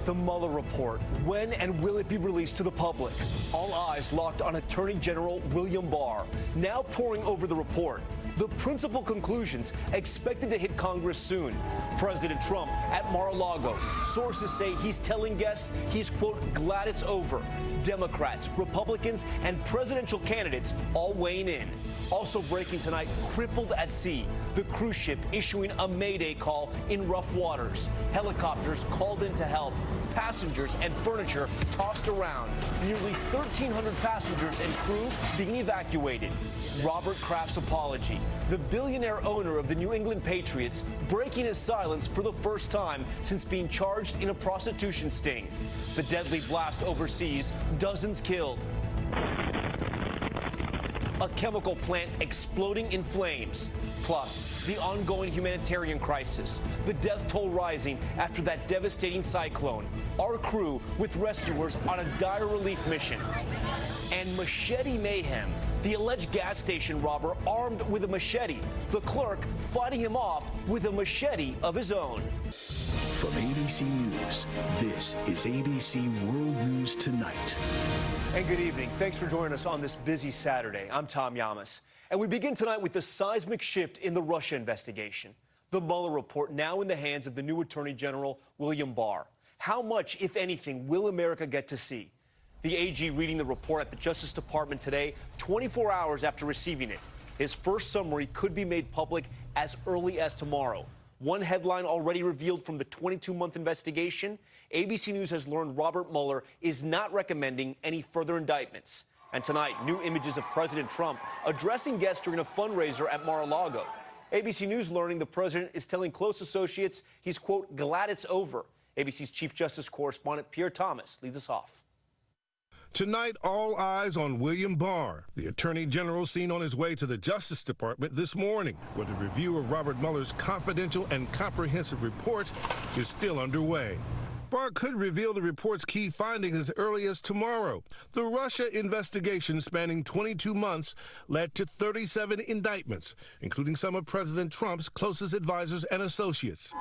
The Mueller report. When and will it be released to the public? All eyes locked on Attorney General William Barr, now poring over the report. The principal conclusions expected to hit Congress soon. President Trump at Mar-a-Lago. Sources say he's telling guests he's, quote, glad it's over. Democrats, Republicans, and presidential candidates all weighing in. Also breaking tonight, crippled at sea. The cruise ship issuing a mayday call in rough waters. Helicopters called in to help. Passengers and furniture tossed around. Nearly 1,300 passengers and crew being evacuated. Robert Kraft's apology. The billionaire owner of the New England Patriots breaking his silence for the first time since being charged in a prostitution sting. The deadly blast overseas, dozens killed. A chemical plant exploding in flames. Plus, the ongoing humanitarian crisis. The death toll rising after that devastating cyclone. Our crew with rescuers on a dire relief mission. And machete mayhem. The alleged gas station robber armed with a machete. The clerk fighting him off with a machete of his own. From ABC News, this is ABC World News Tonight. And good evening. Thanks for joining us on this busy Saturday. I'm Tom Yamas. And we begin tonight with the seismic shift in the Russia investigation. The Mueller report now in the hands of the new Attorney General, William Barr. How much, if anything, will America get to see? The AG reading the report at the Justice Department today, 24 hours after receiving it. His first summary could be made public as early as tomorrow. One headline already revealed from the 22-month investigation, ABC News has learned Robert Mueller is not recommending any further indictments. And tonight, new images of President Trump addressing guests during a fundraiser at Mar-a-Lago. ABC News learning the president is telling close associates he's, quote, glad it's over. ABC's Chief Justice correspondent Pierre Thomas leads us off. Tonight, all eyes on William Barr, the Attorney General seen on his way to the Justice Department this morning, where the review of Robert Mueller's confidential and comprehensive report is still underway. Barr could reveal the report's key findings as early as tomorrow. The Russia investigation spanning 22 months led to 37 indictments, including some of President Trump's closest advisors and associates.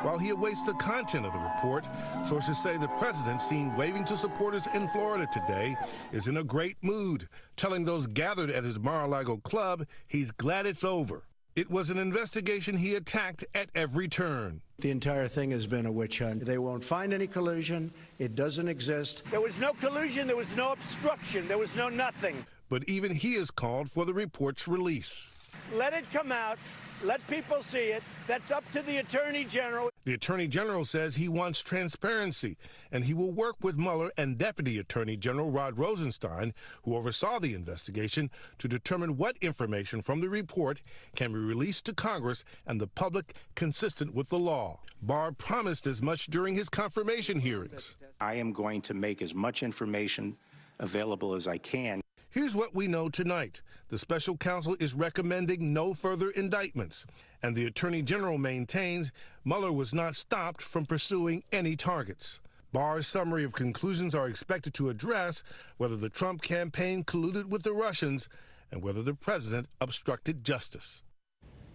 While he awaits the content of the report, sources say the president, seen waving to supporters in Florida today, is in a great mood, telling those gathered at his Mar-a-Lago club he's glad it's over. It was an investigation he attacked at every turn. The entire thing has been a witch hunt. They won't find any collusion. It doesn't exist. There was no collusion. There was no obstruction. There was no nothing. But even he has called for the report's release. Let it come out. Let people see it. That's up to the Attorney General. The Attorney General says he wants transparency, and he will work with Mueller and Deputy Attorney General Rod Rosenstein, who oversaw the investigation, to determine what information from the report can be released to Congress and the public consistent with the law. Barr promised as much during his confirmation hearings. I am going to make as much information available as I can. Here's what we know tonight. The special counsel is recommending no further indictments, and the Attorney General maintains Mueller was not stopped from pursuing any targets. Barr's summary of conclusions are expected to address whether the Trump campaign colluded with the Russians and whether the president obstructed justice.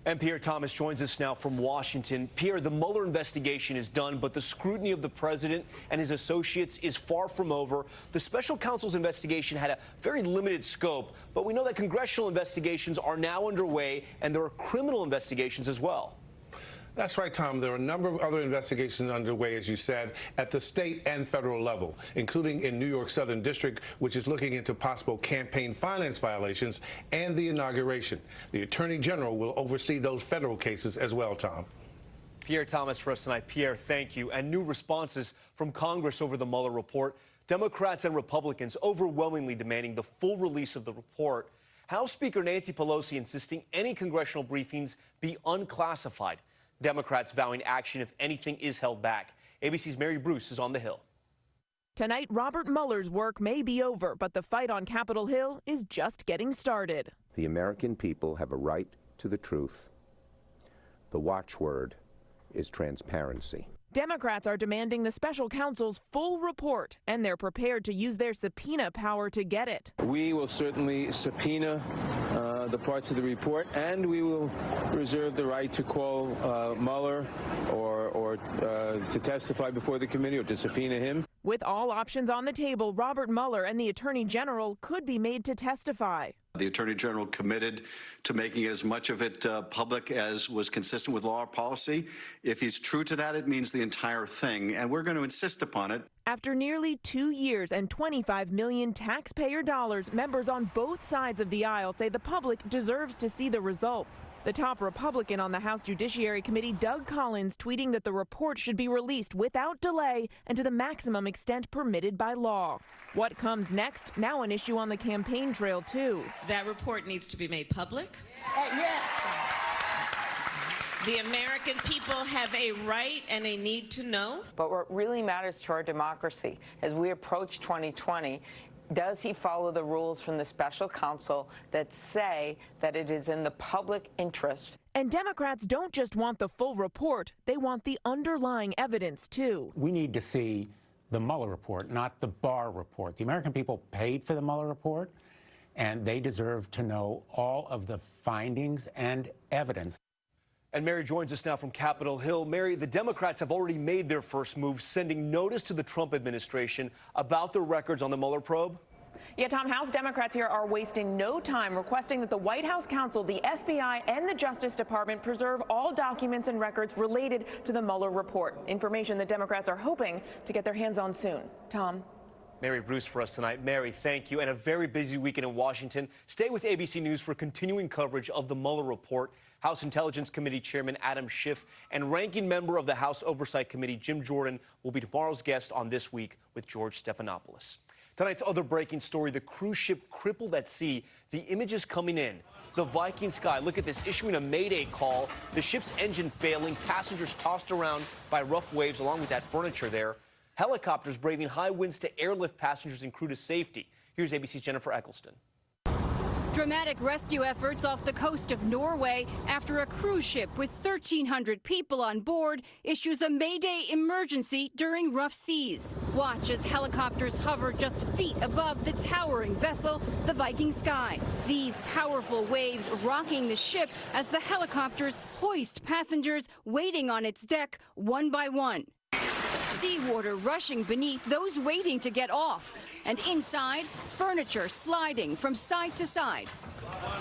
And Pierre Thomas joins us now from Washington. Pierre, the Mueller investigation is done, but the scrutiny of the president and his associates is far from over. The special counsel's investigation had a very limited scope, but we know that congressional investigations are now underway, and there are criminal investigations as well. That's right, Tom. There are a number of other investigations underway, as you said, at the state and federal level, including in New York Southern District, which is looking into possible campaign finance violations and the inauguration. The Attorney General will oversee those federal cases as well, Tom. Pierre Thomas for us tonight. Pierre, thank you. And new responses from Congress over the Mueller report. Democrats and Republicans overwhelmingly demanding the full release of the report. House Speaker Nancy Pelosi insisting any congressional briefings be unclassified. Democrats vowing action if anything is held back. ABC's Mary Bruce is on the Hill. Tonight, Robert Mueller's work may be over, but the fight on Capitol Hill is just getting started. The American people have a right to the truth. The watchword is transparency. Democrats are demanding the special counsel's full report, and they're prepared to use their subpoena power to get it. We will certainly subpoena the parts of the report, and we will reserve the right to call Mueller or or to testify before the committee or to subpoena him. With all options on the table, Robert Mueller and the Attorney General could be made to testify. The Attorney General committed to making as much of it public as was consistent with law or policy. If he's true to that, it means the entire thing, and we're going to insist upon it. After nearly 2 years and 25 million taxpayer dollars, members on both sides of the aisle say the public deserves to see the results. The top Republican on the House Judiciary Committee, Doug Collins, tweeting that the report should be released without delay and to the maximum extent permitted by law. What comes next? Now an issue on the campaign trail, too. That report needs to be made public. Yes. The American people have a right and a need to know. But what really matters to our democracy as we approach 2020, does he follow the rules from the special counsel that say that it is in the public interest? And Democrats don't just want the full report, they want the underlying evidence, too. We need to see the Mueller report, not the Barr report. The American people paid for the Mueller report, and they deserve to know all of the findings and evidence. And Mary joins us now from Capitol Hill. Mary, the Democrats have already made their first move, sending notice to the Trump administration about the records on the Mueller probe. Yeah, Tom, House Democrats here are wasting no time requesting that the White House counsel, the FBI, and the Justice Department preserve all documents and records related to the Mueller report. Information that Democrats are hoping to get their hands on soon. Tom. Mary Bruce for us tonight. Mary, thank you. And a very busy weekend in Washington. Stay with ABC News for continuing coverage of the Mueller report. House Intelligence Committee Chairman Adam Schiff and ranking member of the House Oversight Committee Jim Jordan will be tomorrow's guest on This Week with George Stephanopoulos. Tonight's other breaking story, the cruise ship crippled at sea. The images coming in. The Viking Sky, look at this, issuing a mayday call. The ship's engine failing, passengers tossed around by rough waves along with that furniture there. Helicopters braving high winds to airlift passengers and crew to safety. Here's ABC's Jennifer Eccleston. Dramatic rescue efforts off the coast of Norway after a cruise ship with 1,300 people on board issues a mayday emergency during rough seas. Watch as helicopters hover just feet above the towering vessel, the Viking Sky. These powerful waves rocking the ship as the helicopters hoist passengers waiting on its deck one by one. Seawater rushing beneath those waiting to get off, and inside, furniture sliding from side to side.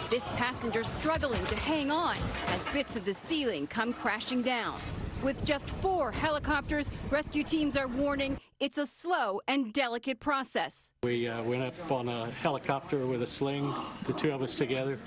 This passenger struggling to hang on as bits of the ceiling come crashing down. With just 4 helicopters, rescue teams are warning it's a slow and delicate process. We went up on a helicopter with a sling, the 2 of us together,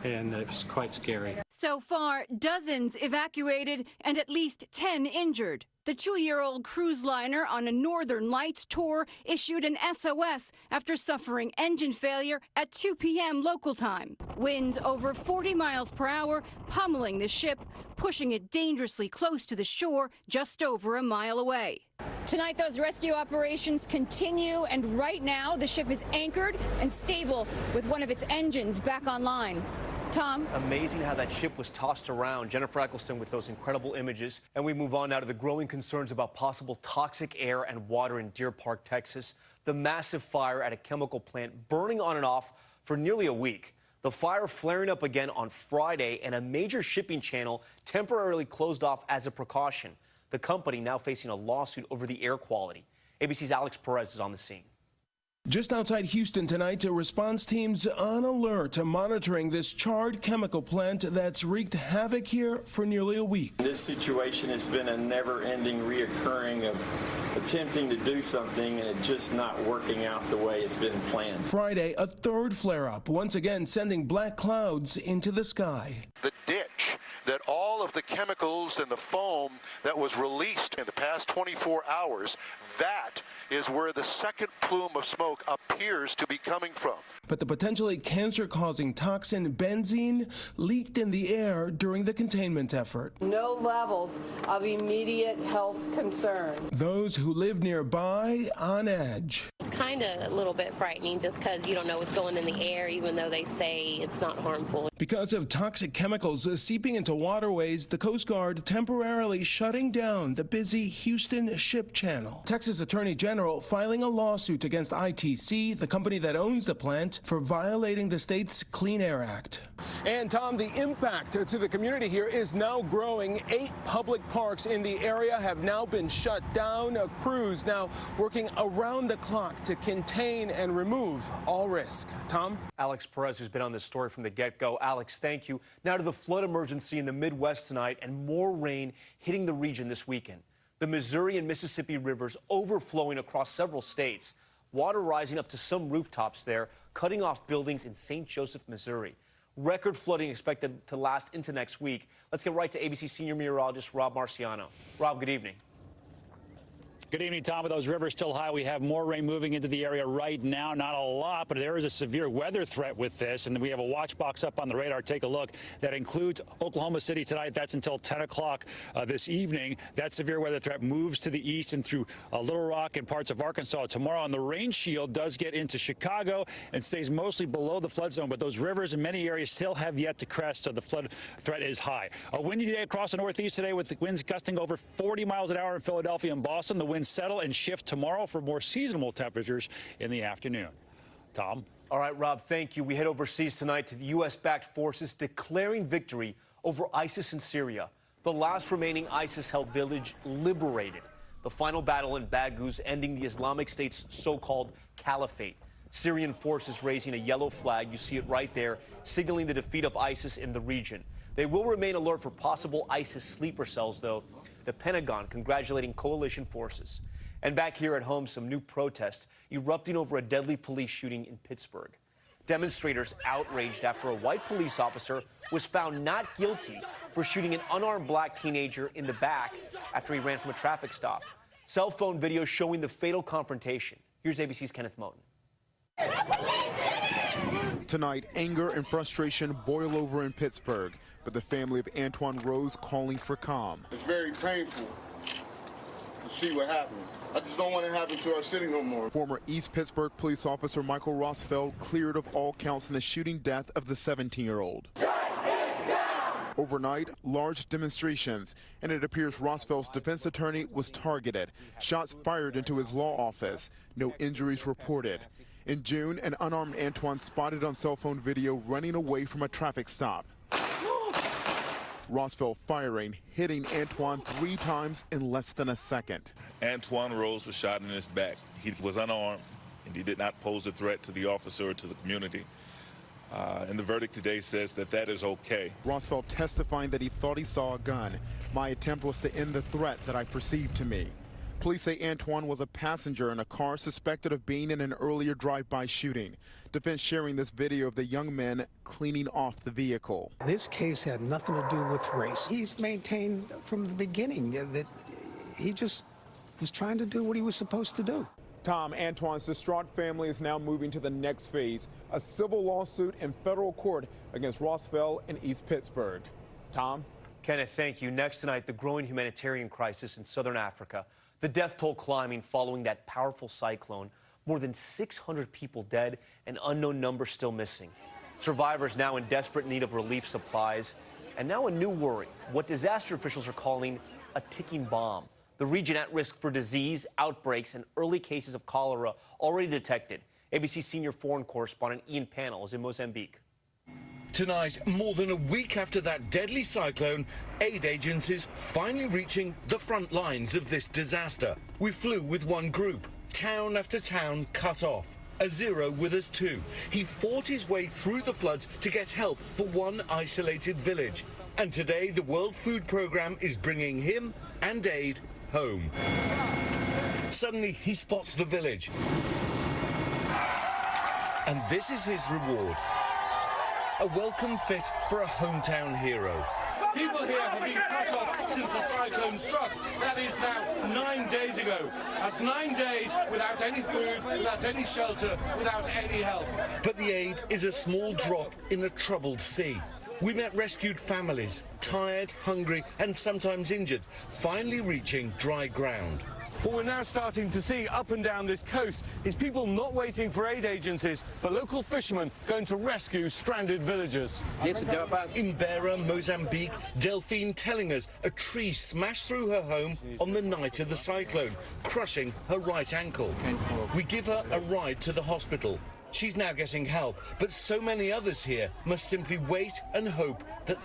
and it was quite scary. So far, dozens evacuated and at least 10 injured. The 2-year-old cruise liner on a Northern Lights tour issued an SOS after suffering engine failure at 2 p.m. local time. Winds over 40 miles per hour pummeling the ship, pushing it dangerously close to the shore just over a mile away. Tonight, those rescue operations continue, and right now the ship is anchored and stable with one of its engines back online. Tom? Amazing how that ship was tossed around. Jennifer Eccleston with those incredible images. And we move on now to the growing concerns about possible toxic air and water in Deer Park, Texas. The massive fire at a chemical plant burning on and off for nearly a week. The fire flaring up again on Friday, and a major shipping channel temporarily closed off as a precaution. The company now facing a lawsuit over the air quality. ABC's Alex Perez is on the scene. Just outside Houston tonight, response teams on alert, monitoring this charred chemical plant that's wreaked havoc here for nearly a week. This situation has been a never-ending reoccurring of attempting to do something and it just not working out the way it's been planned. Friday, a third flare-up, once again sending black clouds into the sky. The ditch that all of the chemicals and the foam that was released in the past 24 hours, that is where the second plume of smoke appears to be coming from. But the potentially cancer-causing toxin benzene leaked in the air during the containment effort. No levels of immediate health concern. Those who live nearby on edge. It's kind of a little bit frightening just because you don't know what's going in the air, even though they say it's not harmful. Because of toxic chemicals seeping into waterways, the Coast Guard temporarily shutting down the busy Houston Ship Channel. Texas Attorney General filing a lawsuit against ITC, the company that owns the plant, for violating the state's Clean Air Act. And Tom, the impact to the community here is now growing. 8 public parks in the area have now been shut down. Crews now working around the clock to contain and remove all risk. Tom? Alex Perez, who's been on this story from the get-go. Alex, thank you. Now to the flood emergency in the Midwest tonight and more rain hitting the region this weekend. The Missouri and Mississippi rivers overflowing across several states. Water rising up to some rooftops there, cutting off buildings in St. Joseph, Missouri. Record flooding expected to last into next week. Let's get right to ABC senior meteorologist Rob Marciano. Rob, good evening. Good evening, Tom. With those rivers still high, we have more rain moving into the area right now. Not a lot, but there is a severe weather threat with this. And we have a watch box up on the radar. Take a look. That includes Oklahoma City tonight. That's until 10 o'clock this evening. That severe weather threat moves to the east and through Little Rock and parts of Arkansas tomorrow. And the rain shield does get into Chicago and stays mostly below the flood zone. But those rivers in many areas still have yet to crest, so the flood threat is high. A windy day across the Northeast today with the winds gusting over 40 miles an hour in Philadelphia and Boston. The winds settle and shift tomorrow for more seasonable temperatures in the afternoon. Tom? All right, Rob, thank you. We head overseas tonight to the U.S.-backed forces declaring victory over ISIS in Syria. The last remaining ISIS-held village liberated. The final battle in Baghouz ending the Islamic State's so-called caliphate. Syrian forces raising a yellow flag, you see it right there, signaling the defeat of ISIS in the region. They will remain alert for possible ISIS sleeper cells, though. The Pentagon congratulating coalition forces. And back here at home, some new protests erupting over a deadly police shooting in Pittsburgh. Demonstrators outraged after a white police officer was found not guilty for shooting an unarmed black teenager in the back after he ran from a traffic stop. Cell phone video showing the fatal confrontation. Here's ABC's Kenneth Moten. Tonight, anger and frustration boil over in Pittsburgh, but the family of Antoine Rose calling for calm. It's very painful to see what happened. I just don't want it to happen to our city no more. Former East Pittsburgh police officer Michael Rossfeld cleared of all counts in the shooting death of the 17-year-old. Overnight, large demonstrations, and it appears Rossfeld's defense attorney was targeted. Shots fired into his law office. No injuries reported. In June, an unarmed Antoine spotted on cell phone video running away from a traffic stop. Rossfeld firing, hitting Antoine 3 times in less than a second. Antoine Rose was shot in his back. He was unarmed, and he did not pose a threat to the officer or to the community. And the verdict today says that that is okay. Rossfeld testifying that he thought he saw a gun. My attempt was to end the threat that I perceived to me. Police say Antoine was a passenger in a car suspected of being in an earlier drive-by shooting. Defense sharing this video of the young men cleaning off the vehicle. This case had nothing to do with race. He's maintained from the beginning that he just was trying to do what he was supposed to do. Tom, Antoine's distraught family is now moving to the next phase, a civil lawsuit in federal court against Rossfeld in East Pittsburgh. Tom? Kenneth, thank you. Next tonight, the growing humanitarian crisis in southern Africa. The death toll climbing following that powerful cyclone. More than 600 people dead, an unknown number still missing. Survivors now in desperate need of relief supplies. And now a new worry, what disaster officials are calling a ticking bomb. The region at risk for disease, outbreaks, and early cases of cholera already detected. ABC senior foreign correspondent Ian Pannell is in Mozambique. Tonight, more than a week after that deadly cyclone, aid agencies finally reaching the front lines of this disaster. We flew with one group, town after town cut off. Aziro with us too. He fought his way through the floods to get help for one isolated village. And today, the World Food Programme is bringing him and aid home. Suddenly, he spots the village. And this is his reward. A welcome fit for a hometown hero. People here have been cut off since the cyclone struck. That is now 9 days ago. That's 9 days without any food, without any shelter, without any help. But the aid is a small drop in a troubled sea. We met rescued families, tired, hungry, and sometimes injured, finally reaching dry ground. What we're now starting to see up and down this coast is people not waiting for aid agencies, but local fishermen going to rescue stranded villagers. In Beira, Mozambique, Delphine telling us a tree smashed through her home on the night of the cyclone, crushing her right ankle. We give her a ride to the hospital. She's now getting help, but so many others here must simply wait and hope that